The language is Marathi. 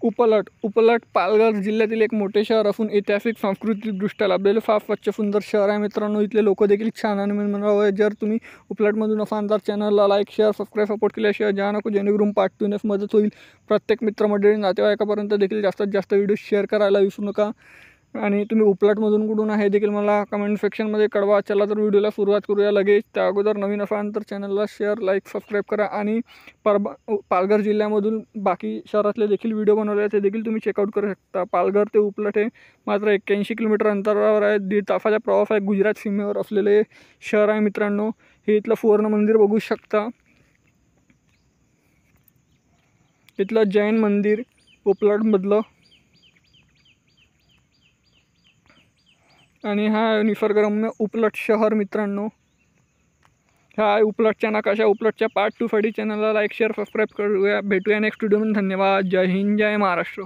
उपलट पालघर जिल्ह्यातील एक मोठे शहर असून ऐतिहासिक सांस्कृतिकदृष्ट्या लाभलेले फार स्वच्छ सुंदर शहर आहे मित्रांनो. इथले लोक देखील छान आणि मनोरंजक. जर तुम्ही उपलटमधून असाल तर चॅनलला लाईक शेअर सबस्क्राईब सपोर्ट केल्याशिवाय जा नको, जेणेकरून पार्ट 2 नेस मदत होईल. प्रत्येक मित्रमंडळी नातेवाईकापर्यंत देखील जास्तीत जास्त व्हिडिओ शेअर करायला विसरू नका. आणि तुम्ही उपलटमधून कुठून आहे देखील मला कमेंट सेक्शनमध्ये कळवा. चला तर व्हिडिओला सुरुवात करूया लगेच. त्या अगोदर नवीन असाल तर चॅनलला शेअर लाईक सबस्क्राईब करा. आणि पालघर जिल्ह्यामधून बाकी शहरातले देखील व्हिडिओ बनवले ते देखील तुम्ही चेकआउट करू शकता. पालघर ते उपलट हे मात्र 81 किलोमीटर अंतरावर आहे. 1.5 तासाचा प्रवास आहे. गुजरात सीमेवर असलेले शहर आहे मित्रांनो. हे इथलं सुवर्ण मंदिर बघू शकता. इथलं जैन मंदिर उपलटमधलं. आणि हा निसर्गरम्य उपलट शहर मित्रांनो. हा आहे उपलटच्या नकाशा. उपलटच्या पार्ट 2 साठी चॅनलला लाईक शेअर सबस्क्राईब करूया. भेटूया नेक्स्ट व्हिडिओमध्ये. धन्यवाद. जय हिंद, जय महाराष्ट्र.